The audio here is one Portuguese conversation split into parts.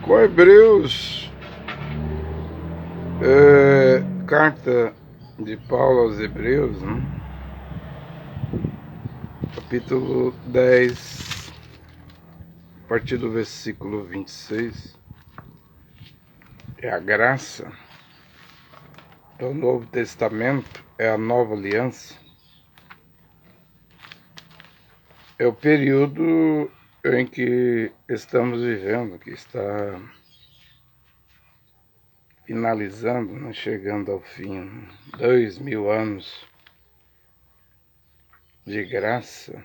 Com Hebreus, carta de Paulo aos Hebreus, né? Capítulo 10, a partir do versículo 26, é a graça, é o Novo Testamento, é a nova aliança, é o período em que estamos vivendo, que está finalizando, né, chegando ao fim, 2000 anos de graça,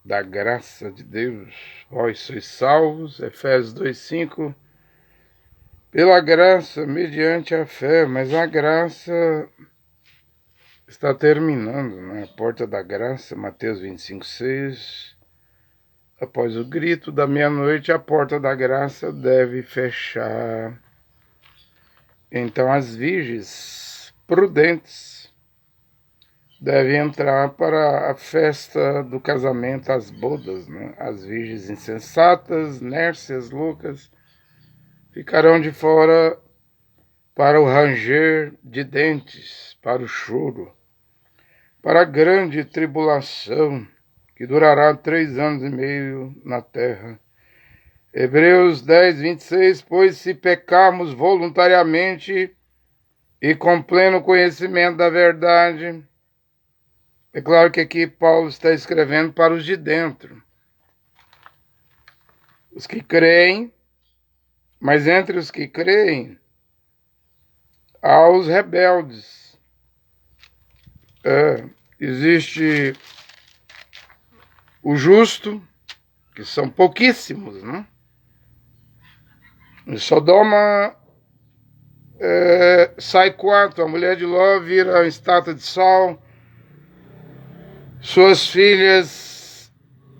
da graça de Deus. Vós sois salvos, Efésios 2:5, pela graça, mediante a fé, mas a graça está terminando, né? A porta da graça, Mateus 25:6, após o grito da meia-noite, a porta da graça deve fechar. Então as virgens prudentes devem entrar para a festa do casamento, as bodas, né? As virgens insensatas, nércias, loucas, ficarão de fora para o ranger de dentes, para o choro, para a grande tribulação, que durará 3 anos e meio na terra. Hebreus 10:26, pois se pecarmos voluntariamente e com pleno conhecimento da verdade. É claro que aqui Paulo está escrevendo para os de dentro, os que creem, mas entre os que creem, há os rebeldes. Existe o justo, que são pouquíssimos, né? Em Sodoma sai 4, a mulher de Ló vira uma estátua de sal, suas filhas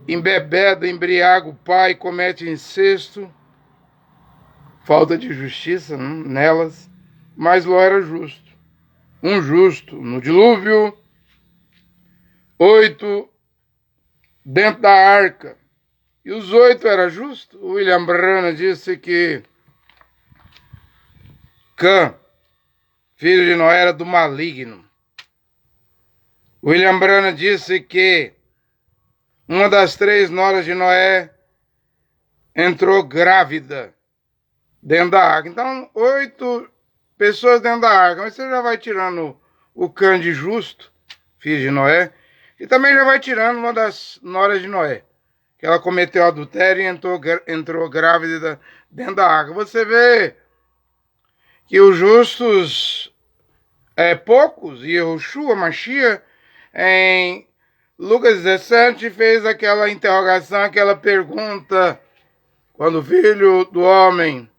embebedam, embriagam o pai, comete incesto, falta de justiça, né, nelas, mas Ló era justo, um justo. No dilúvio, 8 dentro da arca, e os 8 eram justos. O William Branham disse que Cã, filho de Noé, era do maligno. William Branham disse que uma das 3 noras de Noé entrou grávida dentro da arca. Então, 8 pessoas dentro da arca. Mas você já vai tirando o Cã de justo, filho de Noé, e também já vai tirando uma das noras de Noé, que ela cometeu adultério e entrou grávida dentro da arca. Você vê que os justos poucos, e Yehoshua, Mashiach, em Lucas 17, fez aquela interrogação, aquela pergunta: quando o Filho do Homem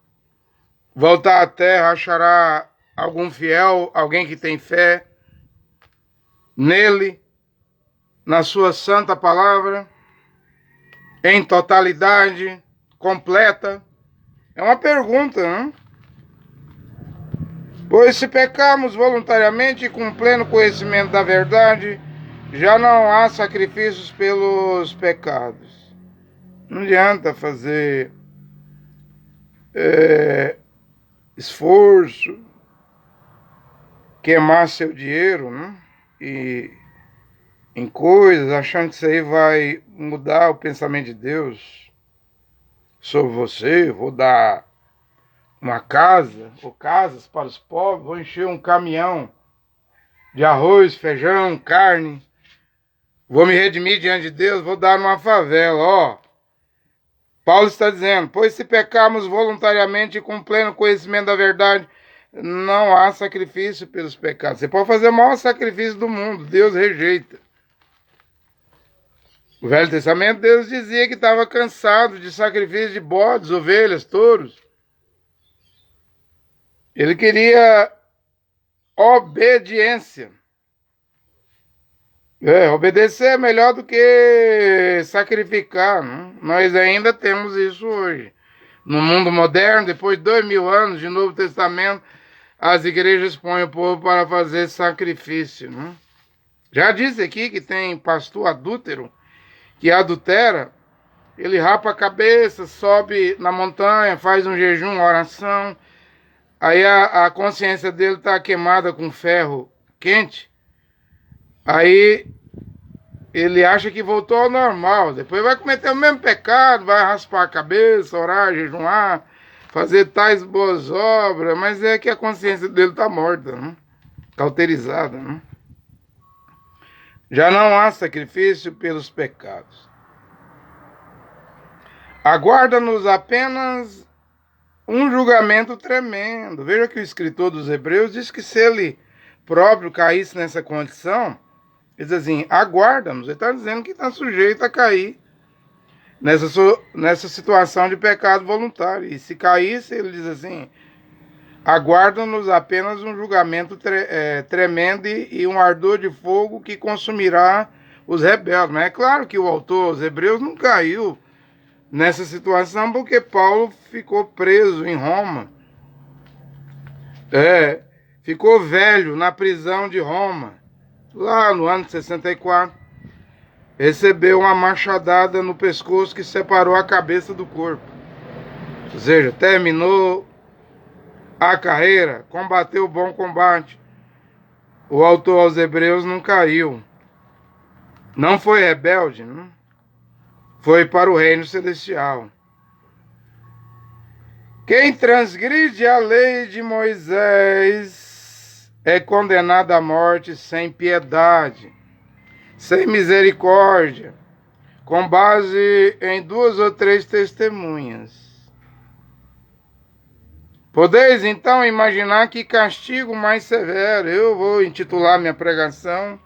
voltar à terra, achará algum fiel, alguém que tem fé nele, na sua santa palavra, em totalidade, completa? É uma pergunta, né? Pois se pecarmos voluntariamente e com pleno conhecimento da verdade, já não há sacrifícios pelos pecados. Não adianta fazer esforço, queimar seu dinheiro, né? E em coisas, achando que isso aí vai mudar o pensamento de Deus sobre você. Vou dar uma casa, ou casas para os pobres, vou encher um caminhão de arroz, feijão, carne, vou me redimir diante de Deus, vou dar numa favela. Ó, Paulo está dizendo: pois se pecarmos voluntariamente e com pleno conhecimento da verdade, não há sacrifício pelos pecados. Você pode fazer o maior sacrifício do mundo, Deus rejeita. O Velho Testamento, Deus dizia que estava cansado de sacrifício de bodes, ovelhas, touros. Ele queria obediência. Obedecer é melhor do que sacrificar, né? Nós ainda temos isso hoje. No mundo moderno, depois de 2000 anos de Novo Testamento, as igrejas põem o povo para fazer sacrifício, né? Já disse aqui que tem pastor adúltero que adultera Ele rapa a cabeça, sobe na montanha, faz um jejum, uma oração. Aí a consciência dele está queimada com ferro quente. Aí ele acha que voltou ao normal. Depois vai cometer o mesmo pecado, vai raspar a cabeça, orar, jejuar, fazer tais boas obras. Mas é que a consciência dele está morta, né? Cauterizada. Né? Já não há sacrifício pelos pecados. Aguarda-nos apenas um julgamento tremendo. Veja que o escritor dos Hebreus diz que se ele próprio caísse nessa condição, ele diz assim, aguarda-nos. Ele está dizendo que está sujeito a cair nessa situação de pecado voluntário. E se caísse, ele diz assim, aguarda-nos apenas um julgamento tremendo e um ardor de fogo que consumirá os rebeldes. Mas é claro que o autor dos Hebreus não caiu nessa situação porque Paulo ficou preso em Roma. Ficou velho na prisão de Roma, lá no ano de 64. Recebeu uma machadada no pescoço que separou a cabeça do corpo. Ou seja, terminou a carreira, combateu o bom combate. O autor aos Hebreus não caiu. Não foi rebelde, não? Foi para o reino celestial. Quem transgride a lei de Moisés é condenado à morte sem piedade, sem misericórdia, com base em 2 ou 3 testemunhas. Podeis então imaginar que castigo mais severo. Eu vou intitular minha pregação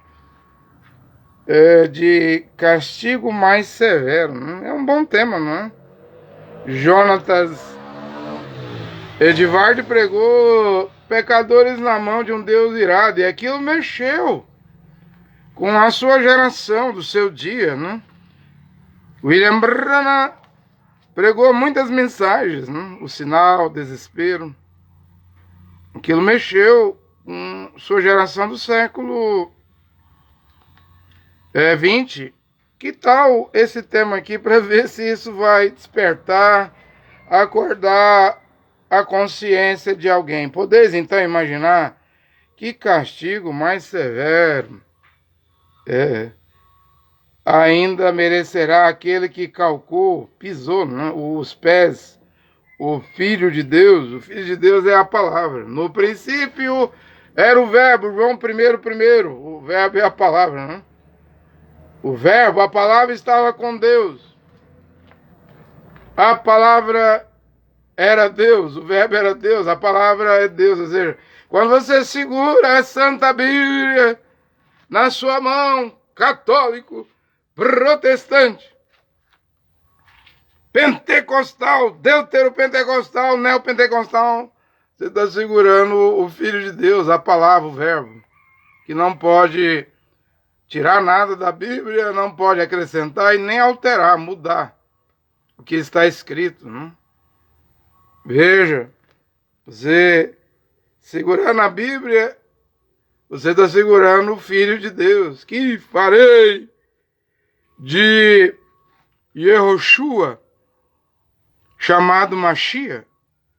de castigo mais severo. É um bom tema, não é? Jonatas Edvard pregou pecadores na mão de um Deus irado, e aquilo mexeu com a sua geração, do seu dia, né? William Branham pregou muitas mensagens, né? O sinal, o desespero. Aquilo mexeu com sua geração do século 20. Que tal esse tema aqui para ver se isso vai despertar, acordar a consciência de alguém? Podeis então imaginar que castigo mais severo ainda merecerá aquele que calcou, pisou, né, os pés, o Filho de Deus. O Filho de Deus é a palavra. No princípio era o verbo, João 1:1. O verbo é a palavra, né? O verbo, a palavra estava com Deus. A palavra era Deus, o verbo era Deus, a palavra é Deus. Ou seja, quando você segura a Santa Bíblia na sua mão, católico, protestante, pentecostal, deuteropentecostal, neopentecostal, você está segurando o Filho de Deus, a palavra, o verbo, que não pode tirar nada da Bíblia, não pode acrescentar e nem alterar, mudar o que está escrito. Não? Veja, você segurando a Bíblia, você está segurando o Filho de Deus. Que farei de Yehoshua, chamado Mashiach?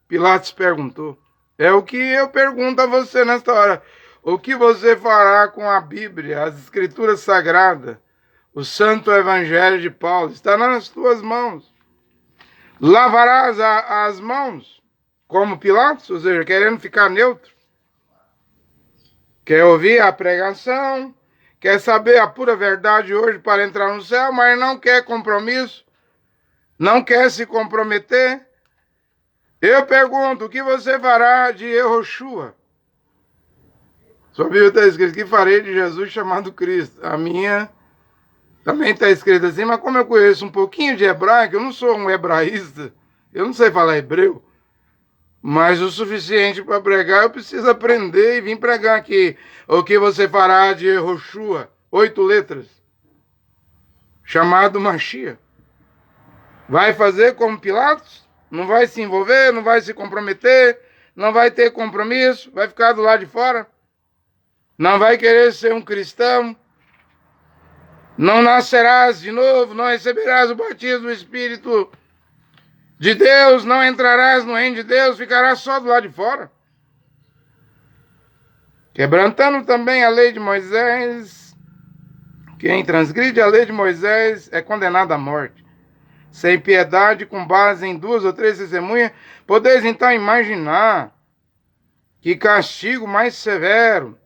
Pilatos perguntou. É o que eu pergunto a você nesta hora. O que você fará com a Bíblia, as Escrituras Sagradas, o Santo Evangelho de Paulo? Está nas tuas mãos. Lavarás as mãos como Pilatos, ou seja, querendo ficar neutro? Quer ouvir a pregação, quer saber a pura verdade hoje para entrar no céu, mas não quer compromisso, não quer se comprometer? Eu pergunto, o que você fará de Yehoshua? Sua Bíblia está escrito, que farei de Jesus chamado Cristo? A minha também está escrito assim, mas como eu conheço um pouquinho de hebraico, eu não sou um hebraísta, eu não sei falar hebreu, mas o suficiente para pregar, eu preciso aprender e vim pregar aqui. O que você fará de Yehoshua? 8 letras. Chamado Mashiach. Vai fazer como Pilatos? Não vai se envolver, não vai se comprometer, não vai ter compromisso, vai ficar do lado de fora? Não vai querer ser um cristão? Não nascerás de novo, não receberás o batismo do Espírito de Deus, não entrarás no reino de Deus, ficarás só do lado de fora. Quebrantando também a lei de Moisés, quem transgride a lei de Moisés é condenado à morte. Sem piedade, com base em 2 ou 3 testemunhas, podeis então imaginar que castigo mais severo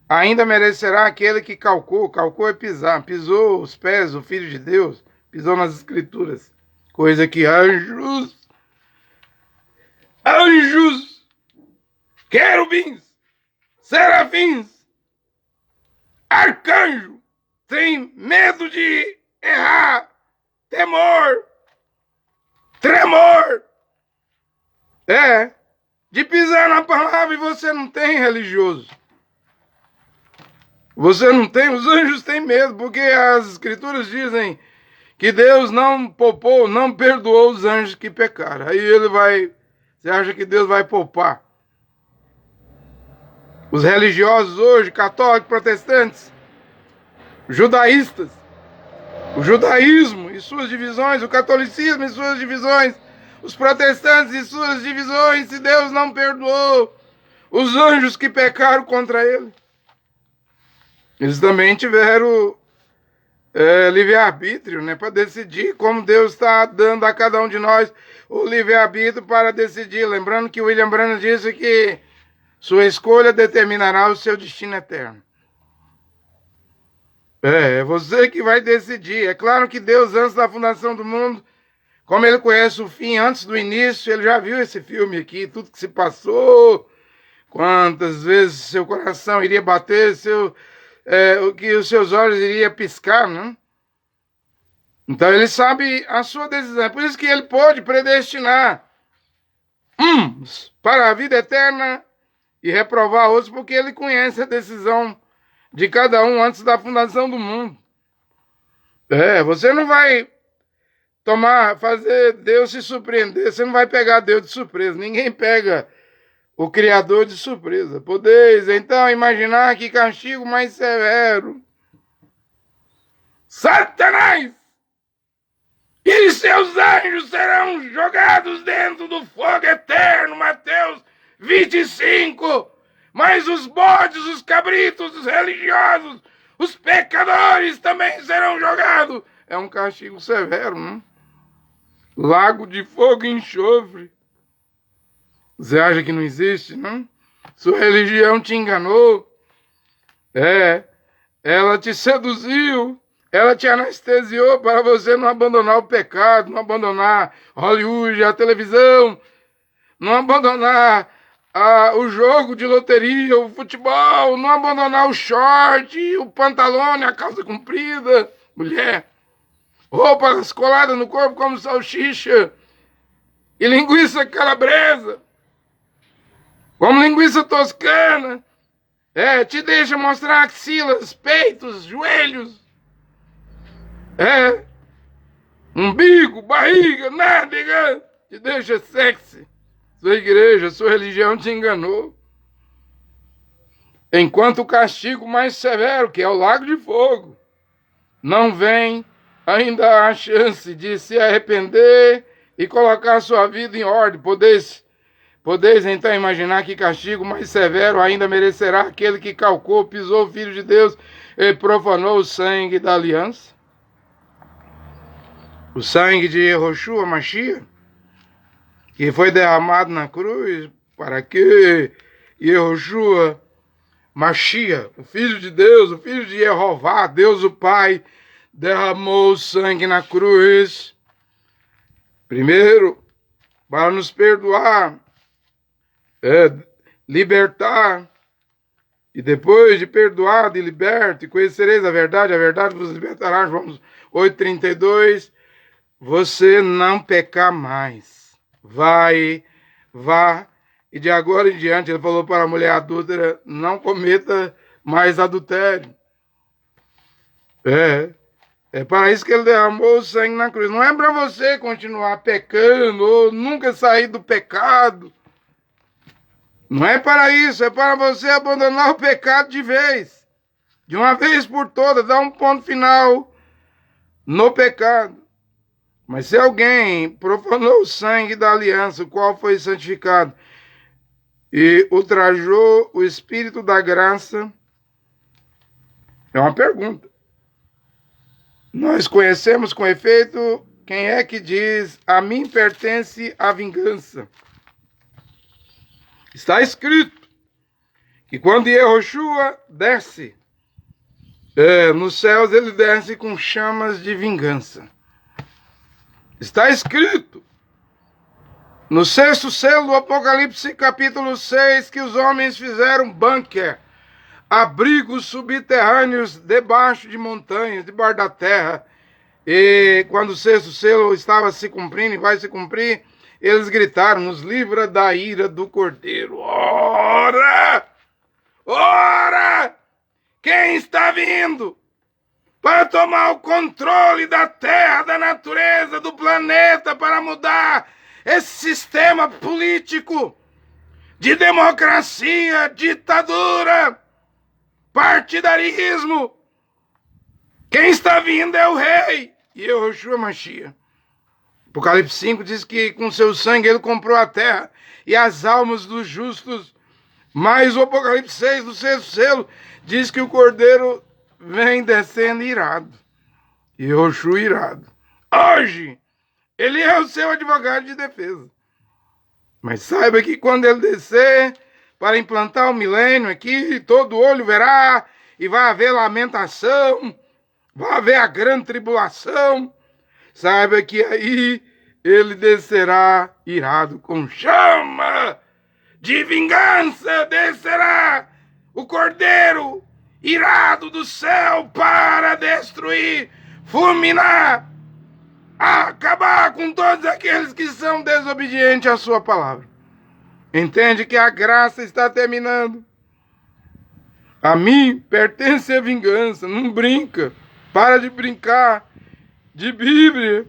ainda merecerá aquele que calcou é pisar, pisou os pés do Filho de Deus, pisou nas Escrituras, coisa que anjos, querubins, serafins, arcanjo, tem medo de errar, tremor, de pisar na palavra, e você não tem, religioso. Você não tem, os anjos têm medo, porque as Escrituras dizem que Deus não poupou, não perdoou os anjos que pecaram. Aí você acha que Deus vai poupar? Os religiosos hoje, católicos, protestantes, judaístas, o judaísmo e suas divisões, o catolicismo e suas divisões, os protestantes e suas divisões, se Deus não perdoou os anjos que pecaram contra ele. Eles também tiveram livre-arbítrio, né, para decidir, como Deus está dando a cada um de nós o livre-arbítrio para decidir. Lembrando que William Branham disse que sua escolha determinará o seu destino eterno. É você que vai decidir. É claro que Deus, antes da fundação do mundo, como ele conhece o fim antes do início, ele já viu esse filme aqui, tudo que se passou, quantas vezes seu coração iria bater, o que os seus olhos iriam piscar, né? Então ele sabe a sua decisão. É por isso que ele pode predestinar uns para a vida eterna e reprovar outros, porque ele conhece a decisão de cada um antes da fundação do mundo. Você não vai fazer Deus se surpreender, você não vai pegar Deus de surpresa. Ninguém pega o Criador de surpresa. Podeis então imaginar que castigo mais severo Satanás e seus anjos serão jogados dentro do fogo eterno, Mateus 25. Mas os bodes, os cabritos, os religiosos, os pecadores também serão jogados. É um castigo severo, não? Lago de fogo e enxofre. Você acha que não existe, não? Sua religião te enganou. Ela te seduziu. Ela te anestesiou para você não abandonar o pecado, não abandonar Hollywood, a televisão, não abandonar o jogo de loteria, o futebol, não abandonar o short, o pantalone, a calça comprida, mulher, roupas coladas no corpo como salsicha e linguiça calabresa, como linguiça toscana, te deixa mostrar axilas, peitos, joelhos, umbigo, barriga, nádega, te deixa sexy. Sua igreja, sua religião te enganou. Enquanto o castigo mais severo, que é o lago de fogo, não vem, ainda há chance de se arrepender e colocar sua vida em ordem. Podeis então imaginar que castigo mais severo ainda merecerá aquele que calcou, pisou o Filho de Deus e profanou o sangue da aliança? O sangue de Yehoshua Mashiach, que foi derramado na cruz para que Yehoshua Mashiach, o Filho de Deus, o Filho de Jeová, Deus o Pai, derramou o sangue na cruz. Primeiro, para nos perdoar, libertar, e depois de perdoado e liberto, e conhecereis a verdade vos libertará, João 8,32, você não pecar mais. Vá, e de agora em diante, ele falou para a mulher adúltera, não cometa mais adultério. É para isso que ele derramou o sangue na cruz. Não é para você continuar pecando ou nunca sair do pecado. Não é para isso, é para você abandonar o pecado de vez. de uma vez por todas, dar um ponto final no pecado. Mas se alguém profanou o sangue da aliança, o qual foi santificado, e ultrajou o Espírito da graça, é uma pergunta. Nós conhecemos com efeito quem é que diz: a mim pertence a vingança. Está escrito que quando Yehoshua desce nos céus, ele desce com chamas de vingança. Está escrito no 6º selo do Apocalipse, capítulo 6, que os homens fizeram bunker, abrigos subterrâneos debaixo de montanhas, debaixo da terra. E quando o 6º selo estava se cumprindo e vai se cumprir, eles gritaram: nos livra da ira do Cordeiro. Ora! Ora! Quem está vindo para tomar o controle da terra, da natureza, do planeta, para mudar esse sistema político de democracia, ditadura, partidarismo? Quem está vindo é o rei, Yehoshua Mashiach. Apocalipse 5 diz que com seu sangue ele comprou a terra e as almas dos justos. Mas o Apocalipse 6, do 6º selo, diz que o Cordeiro vem descendo irado. Yehoshua irado. Hoje, ele é o seu advogado de defesa. Mas saiba que quando ele descer para implantar o milênio aqui, todo olho verá, e vai haver lamentação, vai haver a grande tribulação. Saiba que aí ele descerá irado com chama de vingança, descerá o Cordeiro irado do céu para destruir, fulminar, acabar com todos aqueles que são desobedientes à sua palavra. Entende que a graça está terminando. A mim pertence a vingança. Não brinca. Para de brincar de Bíblia.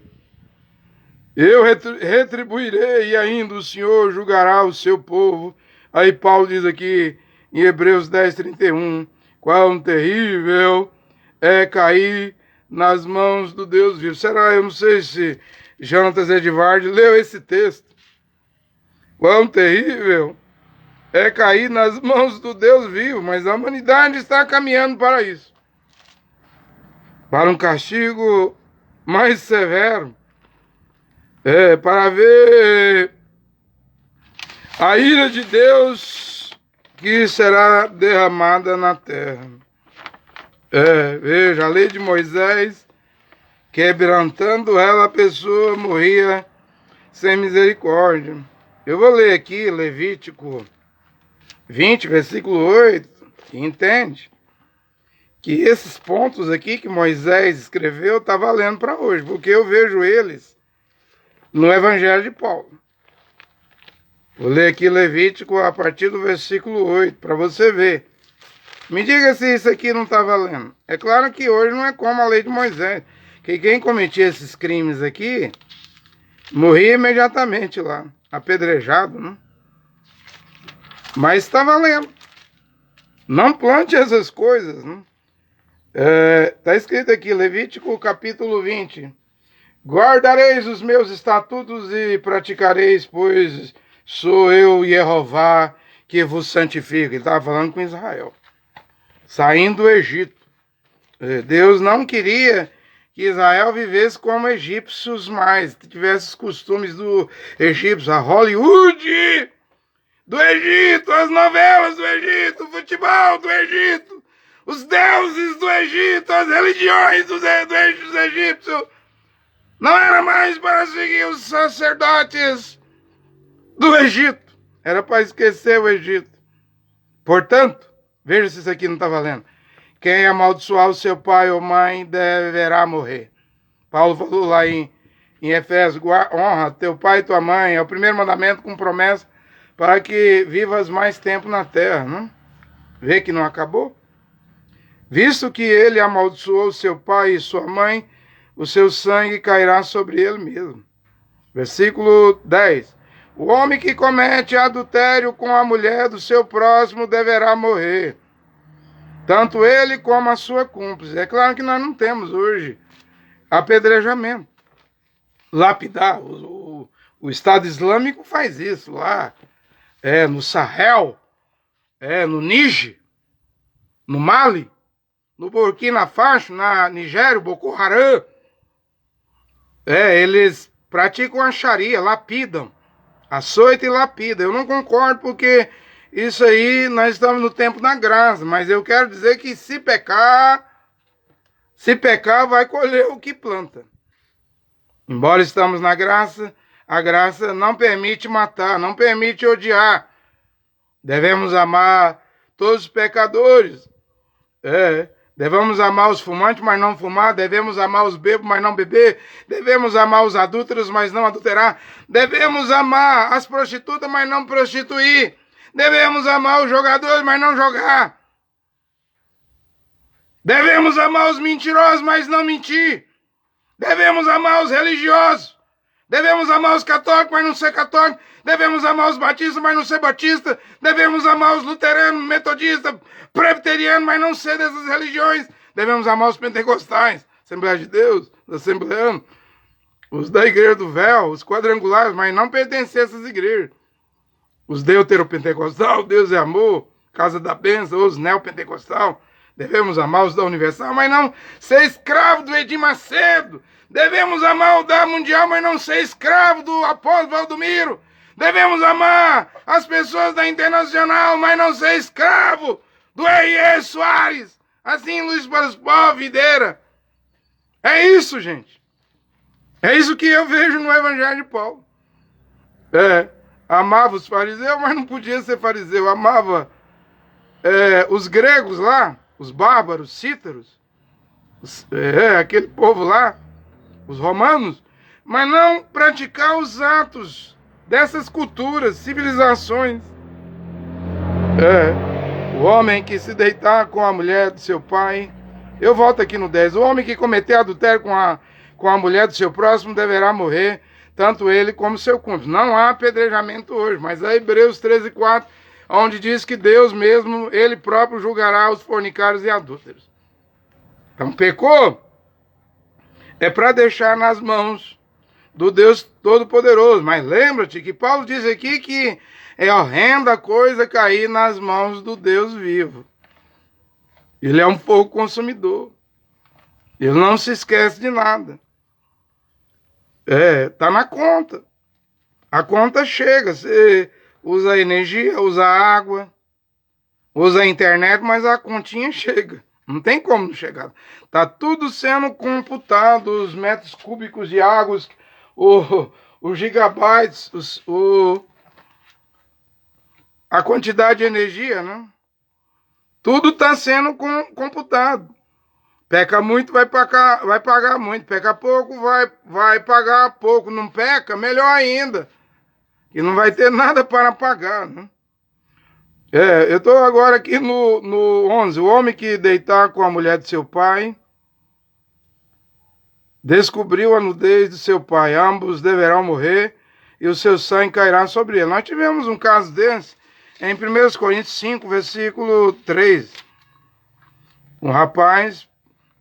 Eu retribuirei e ainda o Senhor julgará o seu povo. Aí Paulo diz aqui em Hebreus 10:31, quão terrível é cair nas mãos do Deus vivo. Será? Eu não sei se Jonatas Edvard leu esse texto. Quão terrível é cair nas mãos do Deus vivo, mas a humanidade está caminhando para isso. Para um castigo mais severo. Para ver a ira de Deus que será derramada na terra. Veja, a lei de Moisés, quebrantando ela, a pessoa morria sem misericórdia. Eu vou ler aqui Levítico 20, versículo 8, que entende que esses pontos aqui que Moisés escreveu está valendo para hoje, porque eu vejo eles no Evangelho de Paulo. Vou ler aqui Levítico a partir do versículo 8, para você ver. Me diga se isso aqui não está valendo. É claro que hoje não é como a lei de Moisés, que quem cometia esses crimes aqui morria imediatamente lá, apedrejado, né? Mas está valendo. Não plante essas coisas, né? Está escrito aqui, Levítico capítulo 20. Guardareis os meus estatutos e praticareis, pois sou eu, Jeová, que vos santifico. Ele estava falando com Israel, saindo do Egito. Deus não queria que Israel vivesse como egípcios mais, que tivesse os costumes do egípcio, a Hollywood do Egito, as novelas do Egito, o futebol do Egito, os deuses do Egito, as religiões dos egípcios. Não era mais para seguir os sacerdotes do Egito. Era para esquecer o Egito. Portanto, veja se isso aqui não está valendo. Quem amaldiçoar o seu pai ou mãe deverá morrer. Paulo falou lá em Efésios, honra teu pai e tua mãe. É o primeiro mandamento com promessa para que vivas mais tempo na terra. Não? Vê que não acabou? Visto que ele amaldiçoou seu pai e sua mãe, o seu sangue cairá sobre ele mesmo. Versículo 10. O homem que comete adultério com a mulher do seu próximo deverá morrer. tanto ele como a sua cúmplice. É claro que nós não temos hoje apedrejamento, lapidar. O Estado Islâmico faz isso lá, no Sahel, no Níger, no Mali, no Burkina Faso, na Nigéria, o Boko Haram. Eles praticam a Sharia, lapidam, açoita e lapida. Eu não concordo porque isso aí nós estamos no tempo da graça, mas eu quero dizer que se pecar vai colher o que planta. Embora estamos na graça, a graça não permite matar, não permite odiar. Devemos amar todos os pecadores. Devemos amar os fumantes, mas não fumar. Devemos amar os bêbados, mas não beber. Devemos amar os adúlteros, mas não adulterar. Devemos amar as prostitutas, mas não prostituir. Devemos amar os jogadores, mas não jogar. Devemos amar os mentirosos, mas não mentir. Devemos amar os religiosos. Devemos amar os católicos, mas não ser católico. Devemos amar os batistas, mas não ser batista. Devemos amar os luteranos, metodistas, presbiterianos, mas não ser dessas religiões. Devemos amar os pentecostais, Assembleia de Deus, os assembleanos, os da Igreja do Véu, os quadrangulares, mas não pertencer a essas igrejas. Os deuteropentecostal, Deus é amor, Casa da Bênção, os neopentecostal. Devemos amar os da Universal, mas não ser escravo do Edir Macedo. Devemos amar o da Mundial, mas não ser escravo do Apóstolo Valdomiro. Devemos amar as pessoas da Internacional, mas não ser escravo do R.E. Soares. Assim, Luiz Pascoal Videira. É isso, gente. É isso que eu vejo no Evangelho de Paulo. Amava os fariseus, mas não podia ser fariseu. Amava os gregos lá, os bárbaros, cítaros, aquele povo lá, os romanos, mas não praticar os atos dessas culturas, civilizações. O homem que se deitar com a mulher do seu pai, eu volto aqui no 10, o homem que cometer adultério com a mulher do seu próximo deverá morrer, tanto ele como seu cônjuge. Não há apedrejamento hoje, mas é Hebreus 13:4, onde diz que Deus mesmo, ele próprio julgará os fornicários e adúlteros. Então pecou, é para deixar nas mãos do Deus Todo-Poderoso. Mas lembra-te que Paulo diz aqui que é horrenda coisa cair nas mãos do Deus vivo. Ele é um fogo consumidor. Ele não se esquece de nada. Tá na conta. A conta chega. Você usa energia, usa água, usa a internet, mas a continha chega. Não tem como não chegar. Tá tudo sendo computado, os metros cúbicos de água, os gigabytes, a quantidade de energia, né? Tudo está sendo computado. Peca muito, vai pagar muito. Peca pouco, vai pagar pouco. Não peca, melhor ainda. E não vai ter nada para pagar, né? Eu estou agora aqui no 11. O homem que deitar com a mulher de seu pai descobriu a nudez de seu pai. Ambos deverão morrer e o seu sangue cairá sobre ele. Nós tivemos um caso desse em 1 Coríntios 5, versículo 3. Um rapaz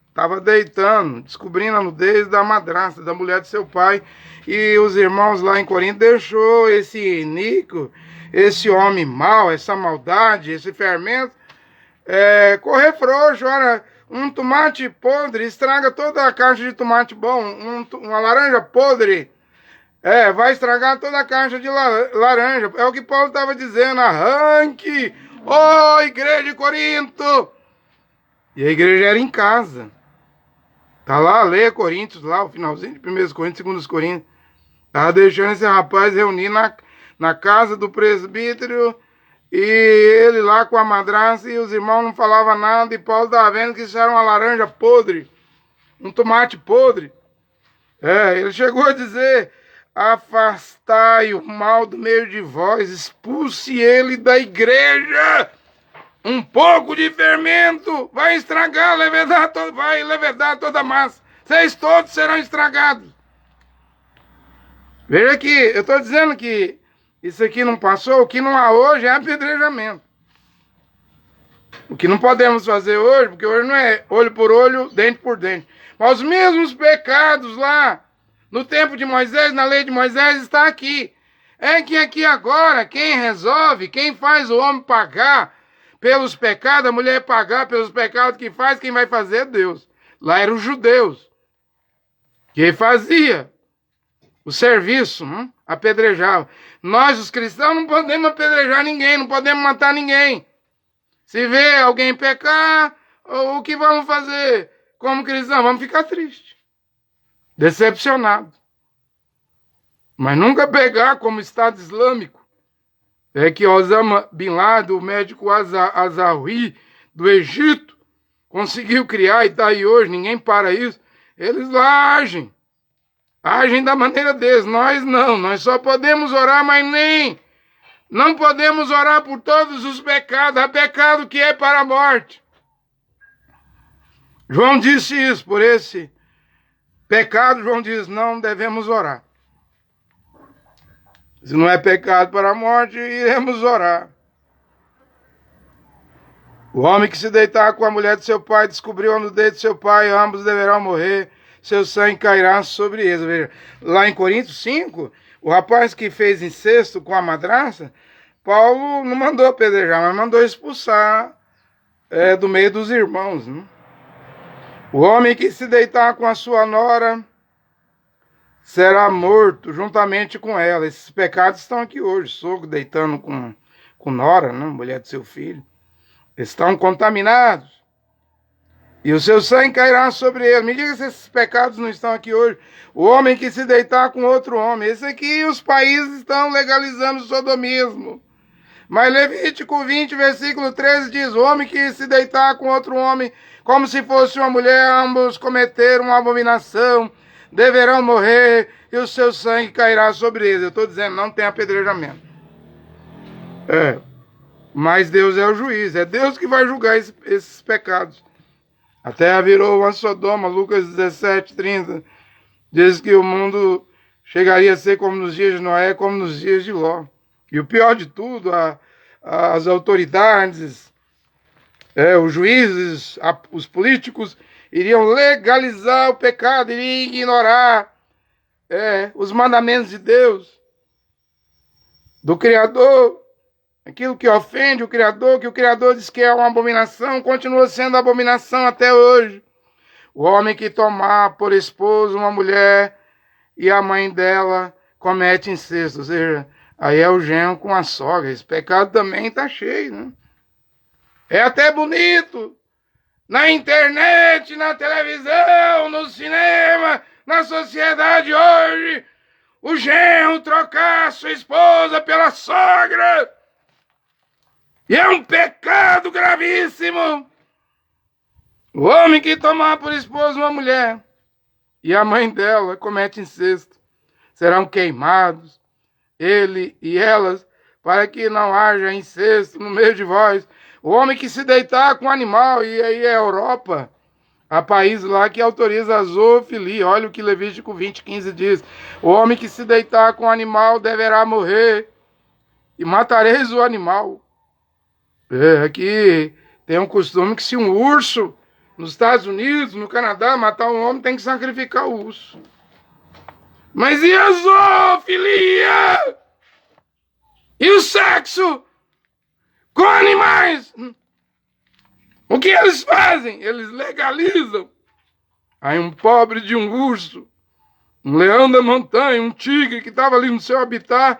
estava deitando, descobrindo a nudez da madrasta, da mulher de seu pai. E os irmãos lá em Corinto deixou esse iníquo, esse homem mau, essa maldade, esse fermento, correr frouxo. Ora, um tomate podre estraga toda a caixa de tomate bom. Uma laranja podre vai estragar toda a caixa de laranja. É o que Paulo estava dizendo. Arranque, ô igreja de Corinto! E a igreja era em casa. Tá lá, leia Coríntios, lá, o finalzinho de 1 Coríntios, 2 Coríntios. Tava deixando esse rapaz reunir na casa do presbítero, e ele lá com a madrasta, e os irmãos não falavam nada, e Paulo estava vendo que isso era uma laranja podre, um tomate podre. Ele chegou a dizer: afastai o mal do meio de vós, expulse ele da igreja. Um pouco de fermento vai estragar, vai levedar toda a massa. Vocês todos serão estragados. Veja que eu estou dizendo que isso aqui não passou, o que não há hoje é apedrejamento. O que não podemos fazer hoje, porque hoje não é olho por olho, dente por dente. Mas os mesmos pecados lá, no tempo de Moisés, na lei de Moisés, está aqui. É que aqui agora, quem resolve, quem faz o homem pagar pelos pecados, a mulher pagar pelos pecados que faz, quem vai fazer é Deus. Lá eram os judeus, que fazia o serviço, apedrejava. Nós, os cristãos, não podemos apedrejar ninguém, não podemos matar ninguém. Se vê alguém pecar, o que vamos fazer como cristãos? Vamos ficar tristes, decepcionados. Mas nunca pegar como Estado Islâmico. É que Osama Bin Laden, o médico Azawi do Egito, conseguiu criar e está aí hoje, ninguém para isso. Eles lá agem da maneira deles. Nós não, nós só podemos orar, mas nem. Não podemos orar por todos os pecados. Há pecado que é para a morte. João disse isso, por esse pecado, João diz, não devemos orar. Se não é pecado para a morte, iremos orar. O homem que se deitar com a mulher de seu pai descobriu a nudez de seu pai, ambos deverão morrer, seu sangue cairá sobre eles. Veja, lá em Coríntios 5, o rapaz que fez incesto com a madraça, Paulo não mandou apedrejar, mas mandou expulsar do meio dos irmãos. Né? O homem que se deitar com a sua nora será morto juntamente com ela. Esses pecados estão aqui hoje. Sogro deitando com nora, né? Mulher de seu filho. Estão contaminados. E o seu sangue cairá sobre eles. Me diga se esses pecados não estão aqui hoje. O homem que se deitar com outro homem. Esse aqui os países estão legalizando o sodomismo. Mas Levítico 20, versículo 13 diz, o homem que se deitar com outro homem, como se fosse uma mulher, ambos cometeram uma abominação, deverão morrer, e o seu sangue cairá sobre eles. Eu estou dizendo, não tem apedrejamento. Mas Deus é o juiz, é Deus que vai julgar esses pecados. A terra virou uma Sodoma, Lucas 17, 30. Diz que o mundo chegaria a ser como nos dias de Noé, como nos dias de Ló. E o pior de tudo, as autoridades, os juízes, os políticos iriam legalizar o pecado, iriam ignorar os mandamentos de Deus, do Criador. Aquilo que ofende o Criador, que o Criador diz que é uma abominação, continua sendo abominação até hoje. O homem que tomar por esposo uma mulher e a mãe dela comete incesto, ou seja, aí é o genro com a sogra. Esse pecado também está cheio, né? É até bonito. Na internet, na televisão, no cinema, na sociedade hoje, o genro trocar sua esposa pela sogra. E é um pecado gravíssimo. O homem que tomar por esposa uma mulher e a mãe dela comete incesto, serão queimados, ele e elas, para que não haja incesto no meio de vós. O homem que se deitar com um animal, e aí é a Europa, há países lá que autoriza a zoofilia. Olha o que Levítico 20, 15 diz. O homem que se deitar com um animal deverá morrer, e matareis o animal. Aqui tem um costume que se um urso, nos Estados Unidos, no Canadá, matar um homem, tem que sacrificar o urso. Mas e a zoofilia? E o sexo com animais? O que eles fazem? Eles legalizam. Aí um pobre de um urso, um leão da montanha, um tigre que estava ali no seu habitat,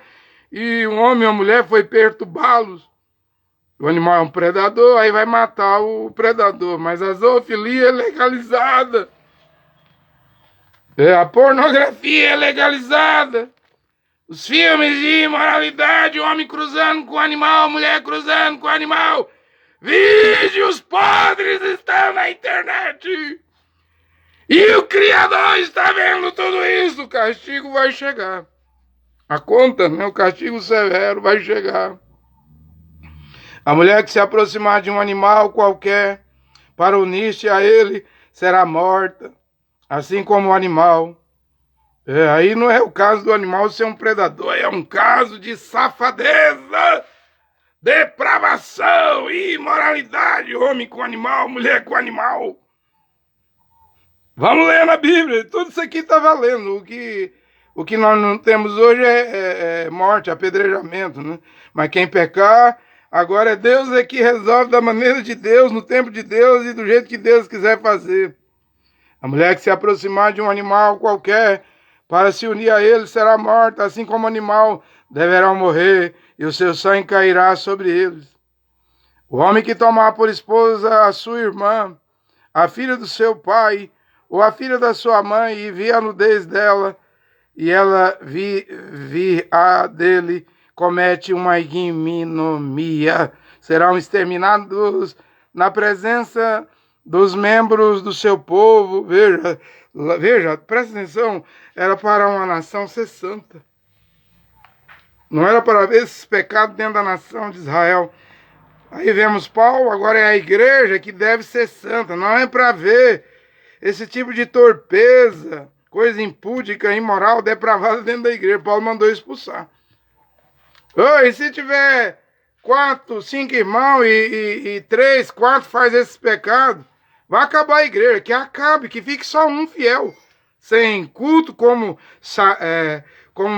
e um homem e uma mulher foi perturbá-los. O animal é um predador, aí vai matar o predador. Mas a zoofilia é legalizada. A pornografia é legalizada. Os filmes de imoralidade, o homem cruzando com o animal, a mulher cruzando com o animal. Vídeos podres estão na internet. E o Criador está vendo tudo isso. O castigo vai chegar. A conta, né? O castigo severo vai chegar. A mulher que se aproximar de um animal qualquer para unir-se a ele será morta, assim como o animal. Aí não é o caso do animal ser um predador, é um caso de safadeza depravação, imoralidade, homem com animal, mulher com animal. Vamos ler na Bíblia, tudo isso aqui está valendo. O que nós não temos hoje é morte, apedrejamento, né? Mas quem pecar, agora é Deus que resolve da maneira de Deus, no tempo de Deus e do jeito que Deus quiser fazer. A mulher que se aproximar de um animal qualquer para se unir a ele será morta, assim como o animal deverão morrer e o seu sangue cairá sobre eles. O homem que tomar por esposa a sua irmã, a filha do seu pai, ou a filha da sua mãe, e vir a nudez dela, e ela vir a dele, comete uma ignominia. Serão exterminados na presença dos membros do seu povo. Veja, presta atenção, era para uma nação ser santa. Não era para ver esses pecados dentro da nação de Israel. Aí vemos Paulo, agora é a igreja que deve ser santa. Não é para ver esse tipo de torpeza, coisa impúdica, imoral, depravada dentro da igreja. Paulo mandou expulsar. E se tiver 4, 5 irmãos e 3, 4 faz esses pecados, vai acabar a igreja. Que acabe, que fique só um fiel. Sem culto como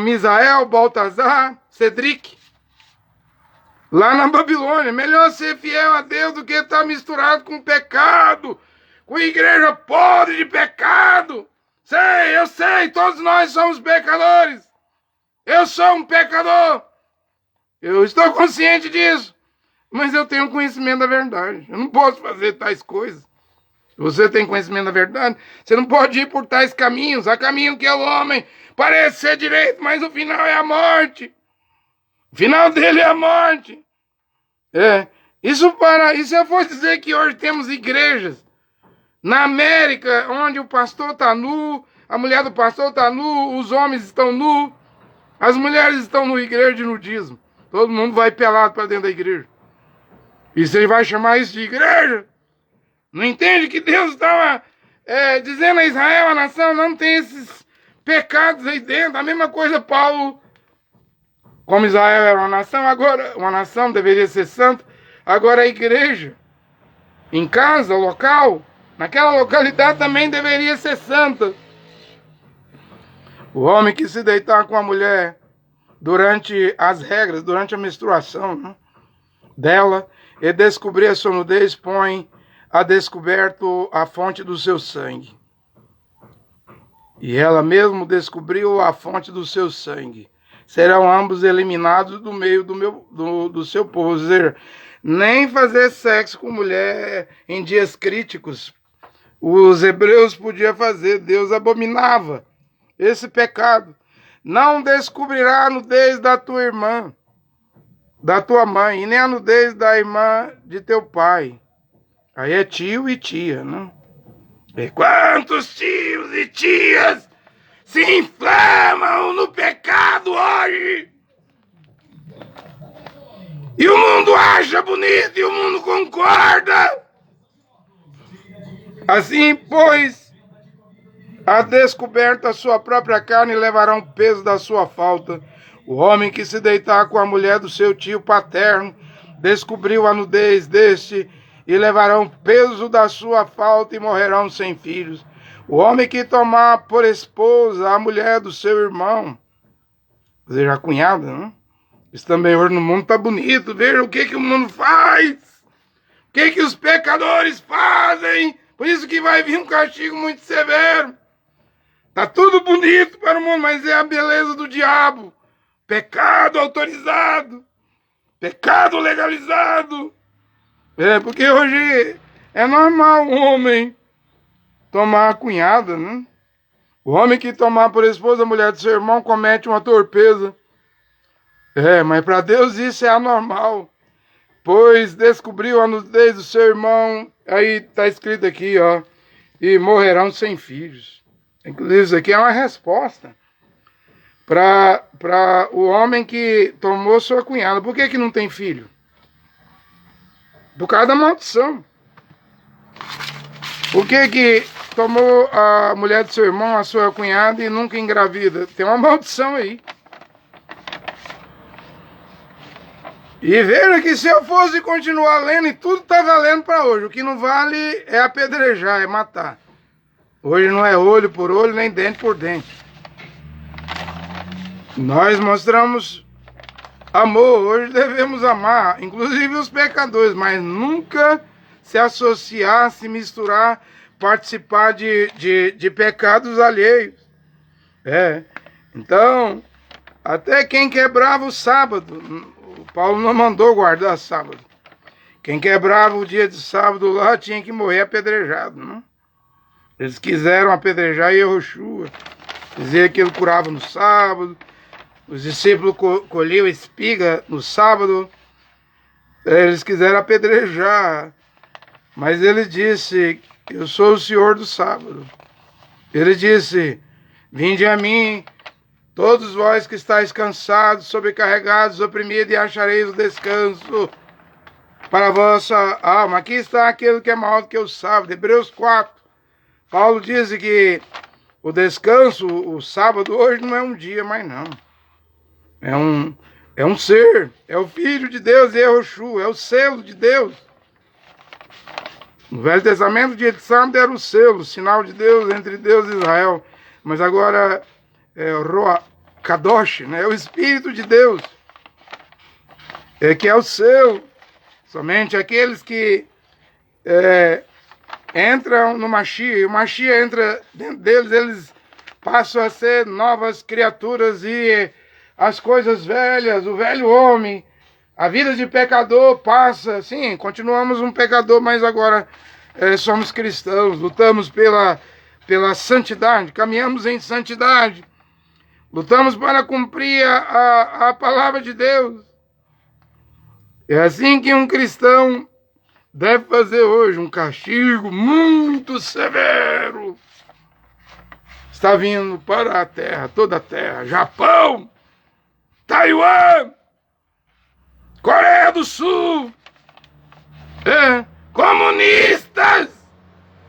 Misael, Baltazar, Cedric. Lá na Babilônia. Melhor ser fiel a Deus do que estar misturado com pecado. Com igreja podre de pecado. Eu sei, todos nós somos pecadores. Eu sou um pecador. Eu estou consciente disso. Mas eu tenho conhecimento da verdade. Eu não posso fazer tais coisas. Você tem conhecimento da verdade? Você não pode ir por tais caminhos. Há caminho que é o homem. Parece ser direito, mas o final é a morte. O final dele é a morte. Isso eu vou dizer que hoje temos igrejas na América, onde o pastor está nu, a mulher do pastor está nu, os homens estão nu, as mulheres estão no igreja de nudismo. Todo mundo vai pelado para dentro da igreja. E você vai chamar isso de igreja? Não entende que Deus estava dizendo a Israel, a nação, não tem esses pecados aí dentro. A mesma coisa Paulo, como Israel era uma nação, agora uma nação deveria ser santa, agora a igreja, em casa, local, naquela localidade também deveria ser santa. O homem que se deitar com a mulher durante as regras, durante a menstruação dela, e descobrir a sua nudez, põe a descoberto a fonte do seu sangue. E ela mesmo descobriu a fonte do seu sangue. Serão ambos eliminados do meio do seu povo. Ou seja, nem fazer sexo com mulher em dias críticos os hebreus podiam fazer. Deus abominava esse pecado. Não descobrirá a nudez da tua irmã, da tua mãe, e nem a nudez da irmã de teu pai. Aí é tio e tia, né? E quantos tios e tias se inflamam no pecado hoje? E o mundo acha bonito e o mundo concorda. Assim, pois, a descoberta a sua própria carne levará o peso da sua falta. O homem que se deitar com a mulher do seu tio paterno descobriu a nudez deste e levarão o peso da sua falta e morrerão sem filhos. O homem que tomar por esposa a mulher do seu irmão, ou seja, a cunhada, né? Isso também hoje no mundo tá bonito. Veja o que o mundo faz. O que os pecadores fazem. Por isso que vai vir um castigo muito severo. Tá tudo bonito para o mundo, mas é a beleza do diabo. Pecado autorizado. Pecado legalizado. Porque hoje é normal um homem tomar a cunhada, né? O homem que tomar por esposa a mulher do seu irmão comete uma torpeza. Mas para Deus isso é anormal. Pois descobriu a nudez do seu irmão. Aí está escrito aqui, ó. E morrerão sem filhos. Inclusive isso aqui é uma resposta para o homem que tomou sua cunhada. Por que não tem filho? Por causa da maldição. Por que tomou a mulher do seu irmão, a sua cunhada, e nunca engravida? Tem uma maldição aí. E veja que se eu fosse continuar lendo, e tudo está valendo para hoje. O que não vale é apedrejar, é matar. Hoje não é olho por olho, nem dente por dente. Nós mostramos amor, hoje devemos amar, inclusive os pecadores, mas nunca se associar, se misturar, participar de pecados alheios. Então, até quem quebrava o sábado, o Paulo não mandou guardar sábado. Quem quebrava o dia de sábado lá tinha que morrer apedrejado, não? Eles quiseram apedrejar Yehoshua, dizer que ele curava no sábado. Os discípulos colhiam espiga no sábado. Eles quiseram apedrejar. Mas ele disse, eu sou o Senhor do sábado. Ele disse, vinde a mim, todos vós que estáis cansados, sobrecarregados, oprimidos, e achareis o descanso para a vossa alma. Aqui está aquele que é maior do que o sábado. Hebreus 4. Paulo diz que o descanso, o sábado, hoje não é um dia mais não. É um ser, é o Filho de Deus, Yehoshua, é o selo de Deus. No Velho Testamento, o dia de sábado era o selo, o sinal de Deus entre Deus e Israel. Mas agora é o Roa Kadosh, né? É o Espírito de Deus, que é o selo. Somente aqueles que entram no Mashiach, e o Mashiach entra dentro deles, eles passam a ser novas criaturas e as coisas velhas, o velho homem, a vida de pecador passa, sim, continuamos um pecador, mas agora somos cristãos, lutamos pela santidade, caminhamos em santidade, lutamos para cumprir a palavra de Deus. É assim que um cristão deve fazer hoje, um castigo muito severo. Está vindo para a terra, toda a terra, Japão, Taiwan, Coreia do Sul, comunistas,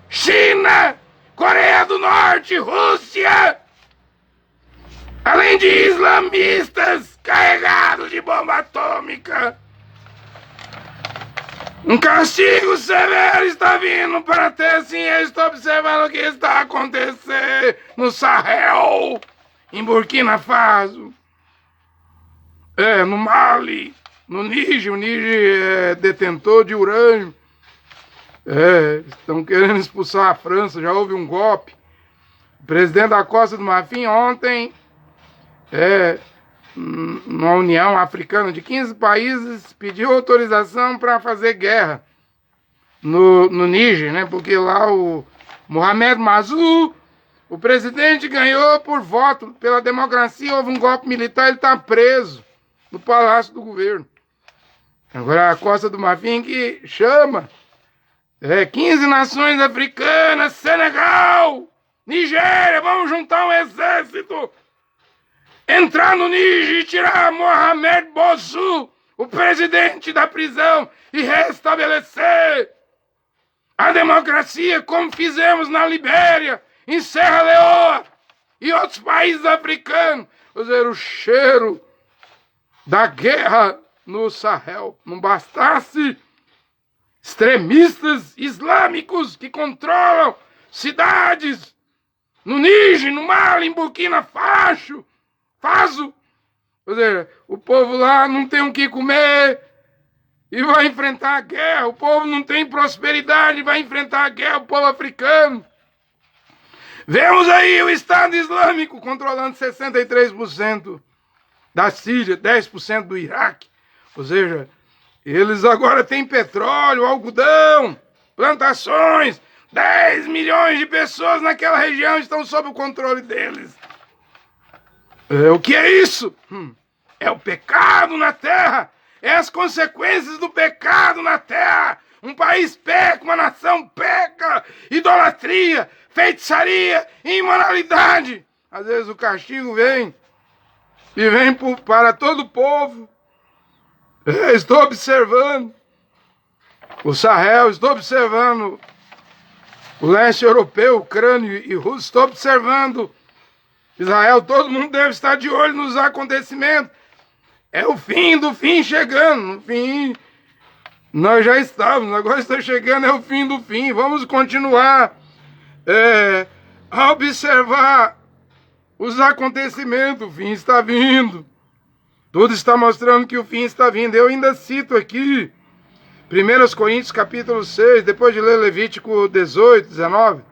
China, Coreia do Norte, Rússia, além de islamistas carregados de bomba atômica. Um castigo severo está vindo para ter, sim, eu estou observando o que está acontecendo no Sahel, em Burkina Faso, no Mali, no Níger. O Níger é detentor de urânio. Estão querendo expulsar a França, já houve um golpe. O presidente da Costa do Marfim ontem, na União Africana de 15 países, pediu autorização para fazer guerra no Níger, né? Porque lá o Mohamed Bazoum, o presidente, ganhou por voto pela democracia, houve um golpe militar, ele está preso no palácio do governo. Agora a Costa do Marfim que chama 15 nações africanas, Senegal, Nigéria, vamos juntar um exército, entrar no Níger e tirar Mohamed Bazoum, o presidente, da prisão e restabelecer a democracia, como fizemos na Libéria, em Serra Leoa e outros países africanos. Ou seja, o cheiro da guerra no Sahel. Não bastasse extremistas islâmicos que controlam cidades no Níger, no Mali, em Burkina Faso. Ou seja, o povo lá não tem o que comer e vai enfrentar a guerra. O povo não tem prosperidade e vai enfrentar a guerra, o povo africano. Vemos aí o Estado Islâmico controlando 63% da Síria, 10% do Iraque. Ou seja, eles agora têm petróleo, algodão, plantações. 10 milhões de pessoas naquela região estão sob o controle deles. O que é isso? É o pecado na terra. É as consequências do pecado na terra. Um país peca, uma nação peca. Idolatria, feitiçaria, imoralidade. Às vezes o castigo vem. E vem para todo o povo. Estou observando o Sahel, estou observando o leste europeu, Ucrânia e Rússia, estou observando Israel. Todo mundo deve estar de olho nos acontecimentos. É o fim do fim chegando. No fim, nós já estávamos, agora está chegando, é o fim do fim. Vamos continuar a observar os acontecimentos. O fim está vindo. Tudo está mostrando que o fim está vindo. Eu ainda cito aqui 1 Coríntios capítulo 6, depois de ler Levítico 18, 19,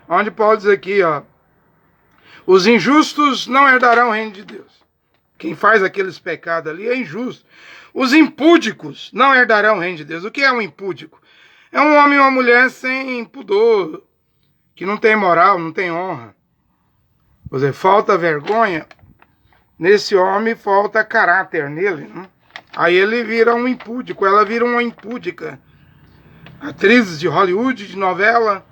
onde Paulo diz aqui, ó, os injustos não herdarão o reino de Deus. Quem faz aqueles pecados ali é injusto. Os impúdicos não herdarão o reino de Deus. O que é um impúdico? É um homem e uma mulher sem pudor, que não tem moral, não tem honra. Quer dizer, falta vergonha. Nesse homem falta caráter nele, né? Aí ele vira um impúdico, ela vira uma impúdica. Atrizes de Hollywood, de novela,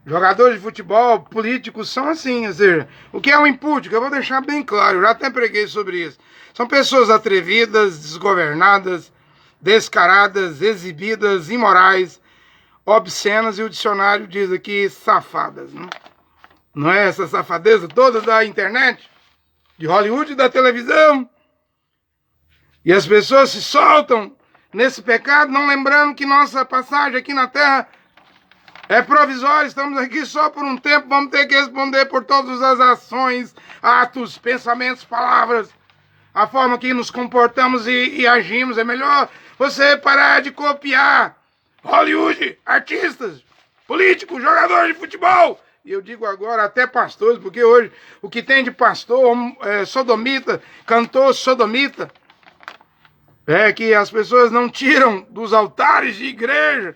jogadores de futebol, políticos são assim. Quer dizer, o que é um impúdico? Eu vou deixar bem claro, eu já até preguei sobre isso. São pessoas atrevidas, desgovernadas, descaradas, exibidas, imorais, obscenas, e o dicionário diz aqui safadas, né? Não é essa safadeza toda da internet, de Hollywood e da televisão? E as pessoas se soltam nesse pecado, não lembrando que nossa passagem aqui na Terra é provisória. Estamos aqui só por um tempo, vamos ter que responder por todas as ações, atos, pensamentos, palavras, a forma que nos comportamos e agimos. É melhor você parar de copiar Hollywood, artistas, políticos, jogadores de futebol. E eu digo agora até pastores, porque hoje o que tem de pastor, sodomita, cantor sodomita, é que as pessoas não tiram dos altares de igreja,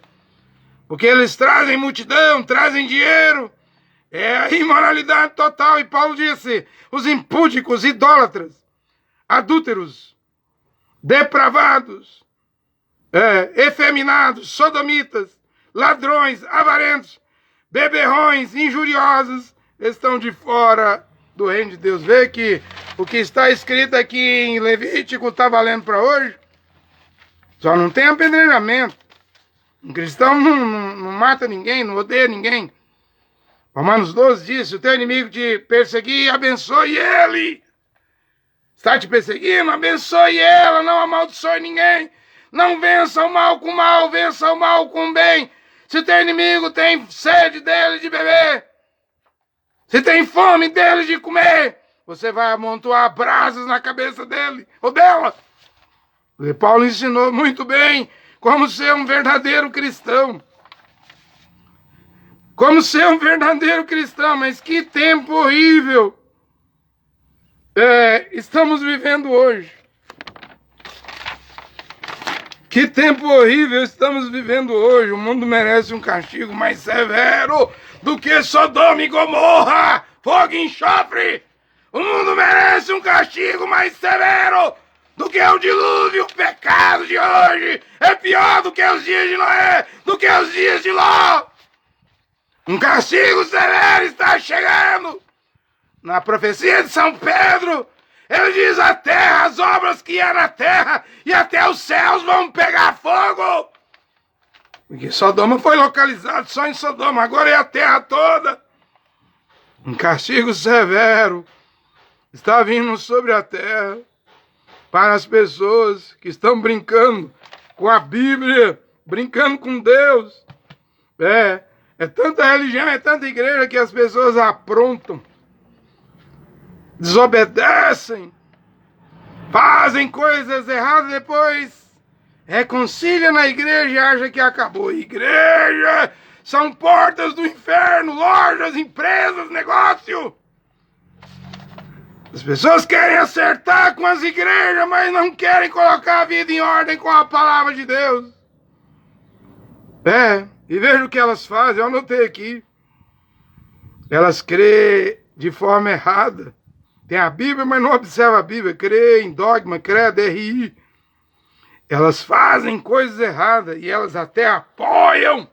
porque eles trazem multidão, trazem dinheiro. É a imoralidade total. E Paulo disse, os impúdicos, idólatras, adúlteros, depravados, efeminados, sodomitas, ladrões, avarentos, beberrões, injuriosos, estão de fora do reino de Deus. Vê que o que está escrito aqui em Levítico está valendo para hoje. Só não tem apedrejamento. Um cristão não mata ninguém, não odeia ninguém. Romanos 12 diz, se o teu inimigo te perseguir, abençoe ele. Está te perseguindo, abençoe ela, não amaldiçoe ninguém. Não vença o mal com o mal, vença o mal com o bem. Se o teu inimigo tem sede dele de beber, se tem fome dele de comer, você vai amontoar brasas na cabeça dele ou dela. E Paulo ensinou muito bem como ser um verdadeiro cristão. Como ser um verdadeiro cristão, mas que tempo horrível estamos vivendo hoje. Que tempo horrível estamos vivendo hoje. O mundo merece um castigo mais severo do que Sodoma e Gomorra, fogo e enxofre. O mundo merece um castigo mais severo do que o dilúvio. O pecado de hoje é pior do que os dias de Noé, do que os dias de Ló. Um castigo severo está chegando. Na profecia de São Pedro, ele diz, a terra, as obras que há na terra e até os céus vão pegar fogo. Porque Sodoma foi localizado só em Sodoma, agora é a terra toda. Um castigo severo está vindo sobre a terra para as pessoas que estão brincando com a Bíblia, brincando com Deus. É tanta religião, é tanta igreja que as pessoas aprontam, desobedecem, fazem coisas erradas, depois reconcilia na igreja e acha que acabou. Igreja são portas do inferno, lojas, empresas, negócio. As pessoas querem acertar com as igrejas, mas não querem colocar a vida em ordem com a palavra de Deus. E veja o que elas fazem, eu anotei aqui. Elas crêem de forma errada. Tem a Bíblia, mas não observa a Bíblia. Crê em dogma, credo, RI. Elas fazem coisas erradas e elas até apoiam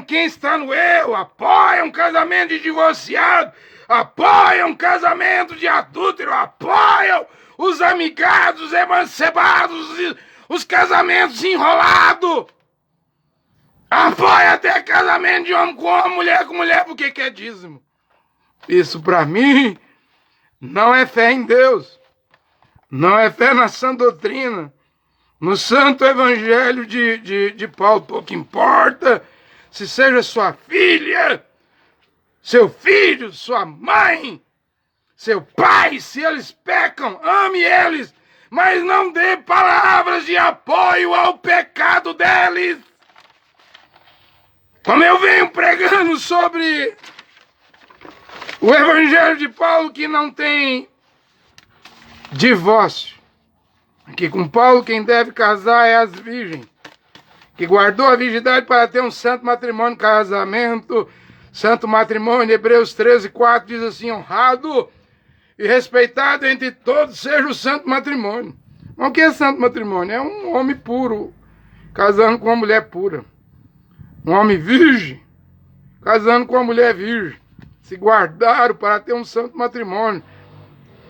quem está no erro, apoiam casamento de divorciado, apoiam casamento de adúltero, apoiam os amigados, os emancebados, os casamentos enrolados. Apoia até casamento de homem com homem, mulher com mulher, porque quer dízimo. Isso para mim não é fé em Deus. Não é fé na sã doutrina, no santo evangelho de Paulo. Pouco importa se seja sua filha, seu filho, sua mãe, seu pai, se eles pecam, ame eles, mas não dê palavras de apoio ao pecado deles. Como eu venho pregando sobre o evangelho de Paulo, que não tem divórcio. Aqui com Paulo, quem deve casar é as virgens, que guardou a virgindade para ter um santo matrimônio, casamento, santo matrimônio. Hebreus 13:4 diz assim: honrado e respeitado entre todos seja o santo matrimônio. Mas o que é santo matrimônio? É um homem puro casando com uma mulher pura. Um homem virgem casando com uma mulher virgem. Se guardaram para ter um santo matrimônio.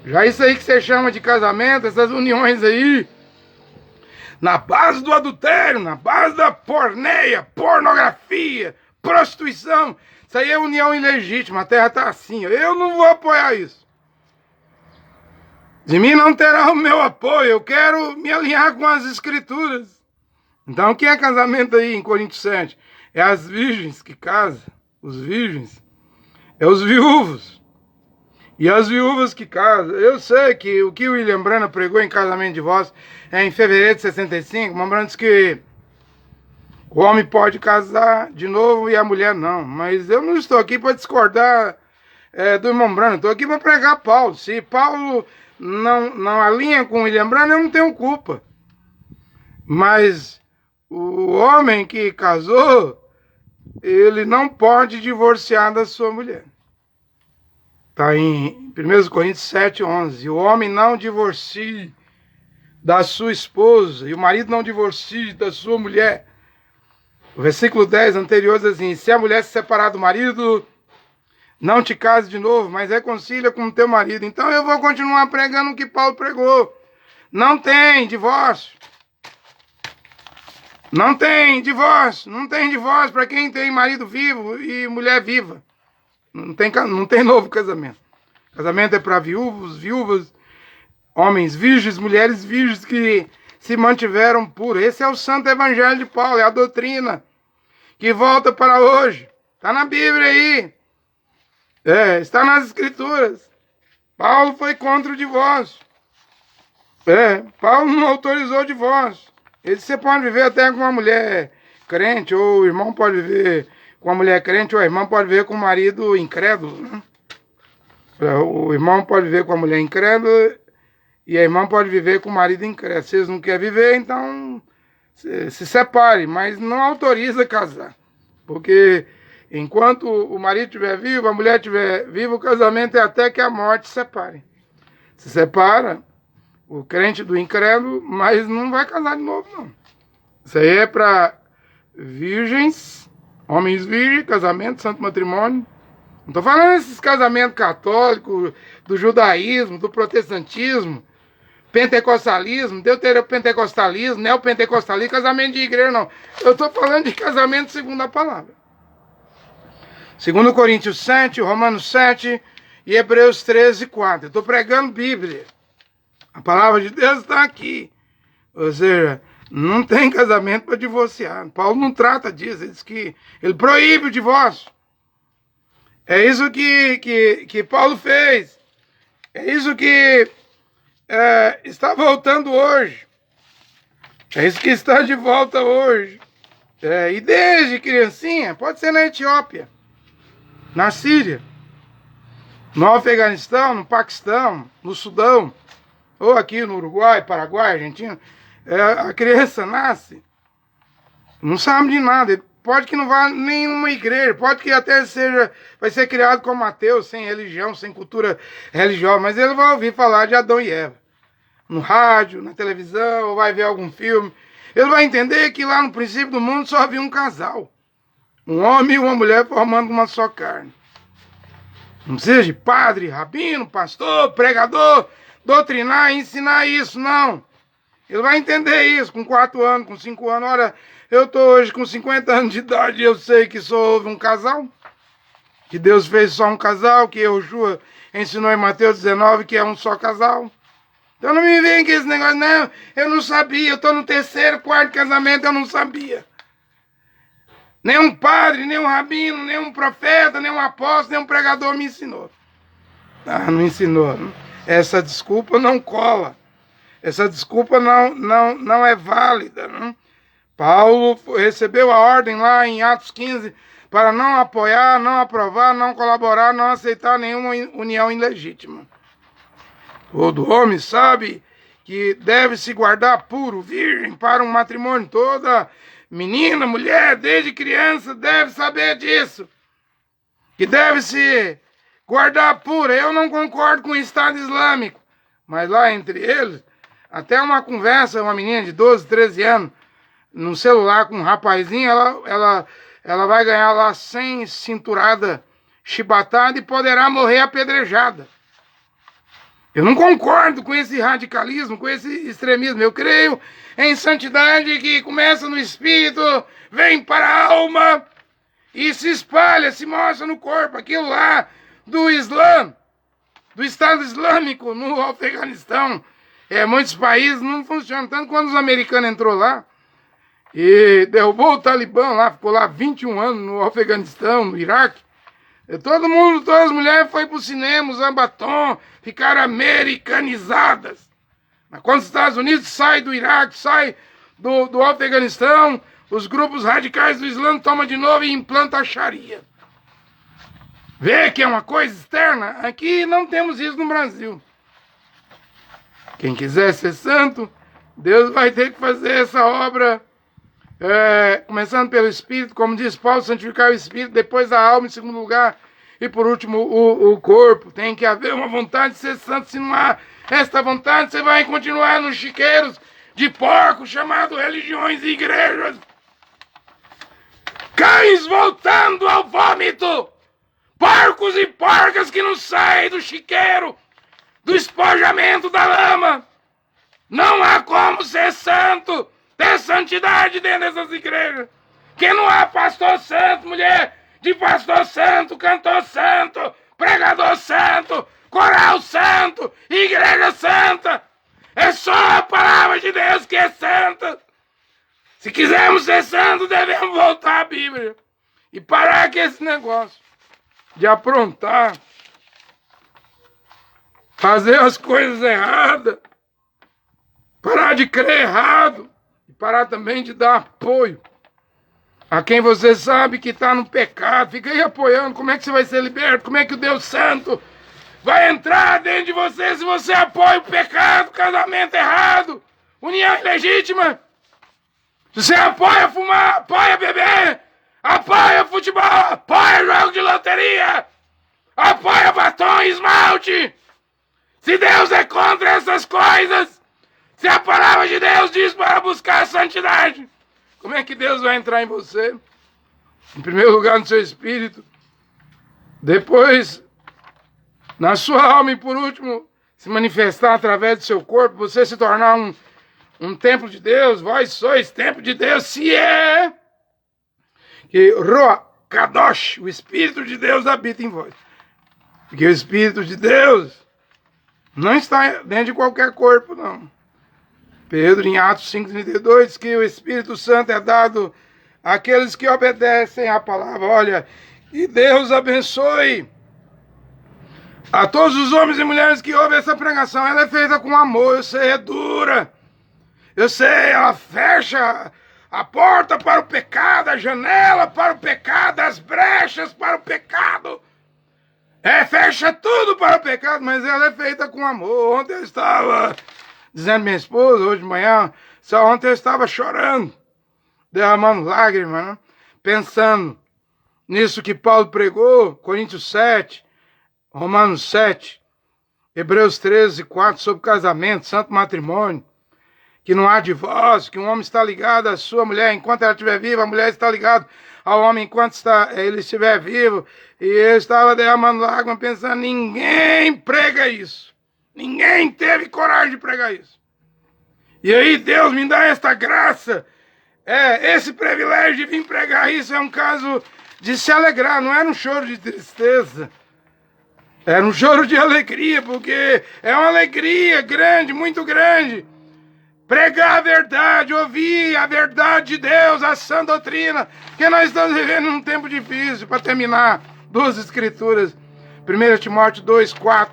Já isso aí que você chama de casamento, essas uniões aí, na base do adultério, na base da porneia, pornografia, prostituição, isso aí é união ilegítima. A terra está assim. Eu não vou apoiar isso. De mim não terá o meu apoio. Eu quero me alinhar com as escrituras. Então o que é casamento aí em Coríntios 7? É as virgens que casam. Os virgens. É os viúvos. E as viúvas que casam. Eu sei que o que o William Branham pregou em Casamento de Divórcio é em fevereiro de 65. O Branham disse que o homem pode casar de novo e a mulher não. Mas eu não estou aqui para discordar do irmão Branham. Estou aqui para pregar Paulo. Se Paulo não alinha com o William Branham, eu não tenho culpa. Mas o homem que casou, ele não pode divorciar da sua mulher. Está em 1 Coríntios 7:11. E o homem não divorcie da sua esposa, e o marido não divorcie da sua mulher. O versículo 10 anterior diz assim: se a mulher se separar do marido, não te case de novo, mas reconcilia com o teu marido. Então eu vou continuar pregando o que Paulo pregou. Não tem divórcio. Não tem divórcio. Não tem divórcio para quem tem marido vivo e mulher viva. Não tem novo casamento. Casamento é para viúvas, homens virgens, mulheres virgens que se mantiveram puros. Esse é o santo evangelho de Paulo, é a doutrina que volta para hoje. Está na Bíblia aí. Está nas escrituras. Paulo foi contra o divórcio. Paulo não autorizou o divórcio. Você pode viver até com uma mulher crente, ou o irmão pode viver com uma mulher crente, ou a irmã pode viver com um marido incrédulo. Né? O irmão pode viver com a mulher incrédula e a irmã pode viver com o marido incrédulo. Se eles não querem viver, então se separe, mas não autoriza casar. Porque enquanto o marido estiver vivo, a mulher estiver viva, o casamento é até que a morte separe. Se separa o crente do incrédulo, mas não vai casar de novo, não. Isso aí é para virgens, homens virgens, casamento, santo matrimônio. Não estou falando desses casamentos católicos, do judaísmo, do protestantismo, pentecostalismo, deuteropentecostalismo, neopentecostalismo, casamento de igreja, não. Eu estou falando de casamento segundo a palavra. 2 Coríntios 7, Romanos 7 e Hebreus 13:4. Eu estou pregando Bíblia. A palavra de Deus está aqui. Ou seja, não tem casamento para divorciar. Paulo não trata disso. Ele diz que ele proíbe o divórcio. É isso que Paulo fez. É isso que está voltando hoje. É isso que está de volta hoje. E desde criancinha, pode ser na Etiópia, na Síria, no Afeganistão, no Paquistão, no Sudão, ou aqui no Uruguai, Paraguai, Argentina, a criança nasce, não sabe de nada. Pode que não vá em nenhuma igreja, pode que até vai ser criado como ateu, sem religião, sem cultura religiosa, mas ele vai ouvir falar de Adão e Eva. No rádio, na televisão, ou vai ver algum filme. Ele vai entender que lá no princípio do mundo só havia um casal. Um homem e uma mulher formando uma só carne. Não precisa de padre, rabino, pastor, pregador, doutrinar, ensinar isso, não. Ele vai entender isso com 4 anos, com 5 anos. Ora, eu estou hoje com 50 anos de idade e eu sei que só houve um casal. Que Deus fez só um casal, que Yeshua ensinou em Mateus 19 que é um só casal. Então não me vem com esse negócio, não, eu não sabia, eu estou no terceiro, quarto casamento, eu não sabia. Nem um padre, nem um rabino, nem um profeta, nem um apóstolo, nem um pregador me ensinou. Ah, não ensinou. Essa desculpa não cola. Essa desculpa não é válida. Não? Paulo recebeu a ordem lá em Atos 15 para não apoiar, não aprovar, não colaborar, não aceitar nenhuma união ilegítima. Todo homem sabe que deve se guardar puro, virgem, para um matrimônio. Toda menina, mulher, desde criança, deve saber disso. Que deve se guardar pura. Eu não concordo com o Estado Islâmico. Mas lá entre eles, até uma conversa, uma menina de 12, 13 anos, no celular com um rapazinho, ela vai ganhar lá 100 cinturada chibatada e poderá morrer apedrejada. Eu não concordo com esse radicalismo, com esse extremismo. Eu creio em santidade que começa no espírito, vem para a alma e se espalha, se mostra no corpo. Aquilo lá do Islã, do Estado Islâmico no Afeganistão, muitos países não funcionam. Tanto quando os americanos entrou lá e derrubou o Talibã lá, ficou lá 21 anos no Afeganistão, no Iraque. Todo mundo, todas as mulheres foram para o cinema, usando batom, ficaram americanizadas. Mas quando os Estados Unidos saem do Iraque, saem do Afeganistão, os grupos radicais do Islã tomam de novo e implantam a Sharia. Vê que é uma coisa externa? Aqui não temos isso no Brasil. Quem quiser ser santo, Deus vai ter que fazer essa obra, começando pelo Espírito, como diz Paulo, santificar o Espírito, depois a alma em segundo lugar, e por último o corpo. Tem que haver uma vontade de ser santo. Se não há esta vontade, você vai continuar nos chiqueiros de porcos, chamados religiões e igrejas. Cães voltando ao vômito, porcos e porcas que não saem do chiqueiro, do espojamento da lama. Não há como ser santo, ter santidade dentro dessas igrejas. Que não há pastor santo, mulher de pastor santo, cantor santo, pregador santo, coral santo, igreja santa. É só a palavra de Deus que é santa. Se quisermos ser santos, devemos voltar à Bíblia e parar com esse negócio de aprontar, fazer as coisas erradas, parar de crer errado e parar também de dar apoio a quem você sabe que está no pecado. Fica aí apoiando. Como é que você vai ser liberto? Como é que o Deus Santo vai entrar dentro de você se você apoia o pecado, casamento errado, união ilegítima? Se você apoia fumar, apoia beber, apoia futebol, apoia jogo de loteria, apoia batom e esmalte. Se Deus é contra essas coisas, se a palavra de Deus diz para buscar a santidade, como é que Deus vai entrar em você? Em primeiro lugar no seu espírito, depois na sua alma e por último se manifestar através do seu corpo, você se tornar um templo de Deus. Vós sois templo de Deus, se é que Roa Kadosh, o Espírito de Deus habita em vós. Porque o Espírito de Deus não está dentro de qualquer corpo, não. Pedro, em Atos 5,32, diz que o Espírito Santo é dado àqueles que obedecem à palavra. Olha, e Deus abençoe a todos os homens e mulheres que ouvem essa pregação. Ela é feita com amor, eu sei, é dura. Eu sei, ela fecha a porta para o pecado, a janela para o pecado, as brechas para o pecado. Fecha tudo para o pecado, mas ela é feita com amor. Ontem eu estava dizendo à minha esposa, hoje de manhã, só ontem eu estava chorando, derramando lágrimas, né? Pensando nisso que Paulo pregou, Coríntios 7, Romanos 7, Hebreus 13, 4, sobre casamento, santo matrimônio, que não há divórcio, que um homem está ligado à sua mulher enquanto ela estiver viva, a mulher está ligada ao homem enquanto ele estiver vivo. E eu estava derramando lágrimas pensando, ninguém prega isso. Ninguém teve coragem de pregar isso. E aí Deus me dá esta graça, esse privilégio de vir pregar isso. É um caso de se alegrar, não era um choro de tristeza. Era um choro de alegria, porque é uma alegria grande, muito grande. Pregar a verdade, ouvir a verdade de Deus, a sã doutrina, porque nós estamos vivendo num tempo difícil. Para terminar, 2 escrituras, 1 Timóteo 2,4,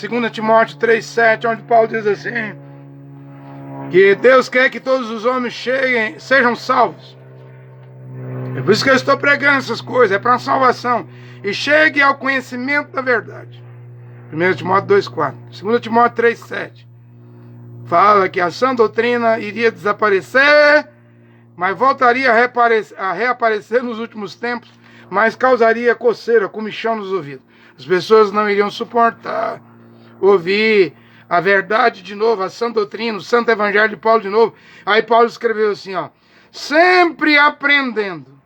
2 Timóteo 3,7, onde Paulo diz assim, que Deus quer que todos os homens sejam salvos. É por isso que eu estou pregando essas coisas, é para a salvação. E chegue ao conhecimento da verdade. 1 Timóteo 2,4, 2 Timóteo 3,7. Fala que a sã doutrina iria desaparecer, mas voltaria a reaparecer nos últimos tempos, mas causaria coceira, comichão nos ouvidos. As pessoas não iriam suportar ouvir a verdade de novo, a sã doutrina, o santo evangelho de Paulo de novo. Aí Paulo escreveu assim, ó, sempre aprendendo,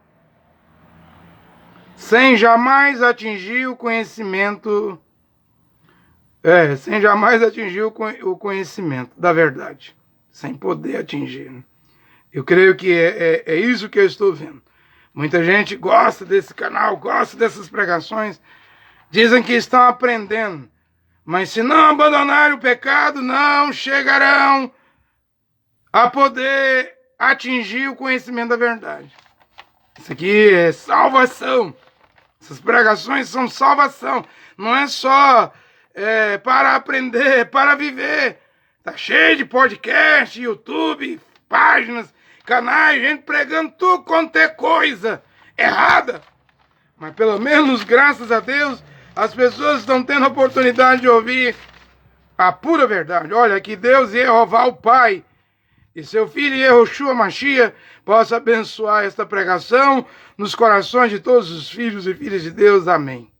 sem jamais atingir o conhecimento, sem jamais atingir o conhecimento da verdade, sem poder atingir. Eu creio que é isso que eu estou vendo. Muita gente gosta desse canal, gosta dessas pregações, dizem que estão aprendendo, mas se não abandonarem o pecado, não chegarão a poder atingir o conhecimento da verdade. Isso aqui é salvação. Essas pregações são salvação. Não é só para aprender, é para viver. Tá cheio de podcast, YouTube, páginas, canais, gente pregando tudo quanto é coisa errada. Mas pelo menos, graças a Deus, as pessoas estão tendo a oportunidade de ouvir a pura verdade. Olha, que Deus e Jeová o Pai e seu Filho Yehoshua Mashiach possa abençoar esta pregação nos corações de todos os filhos e filhas de Deus. Amém.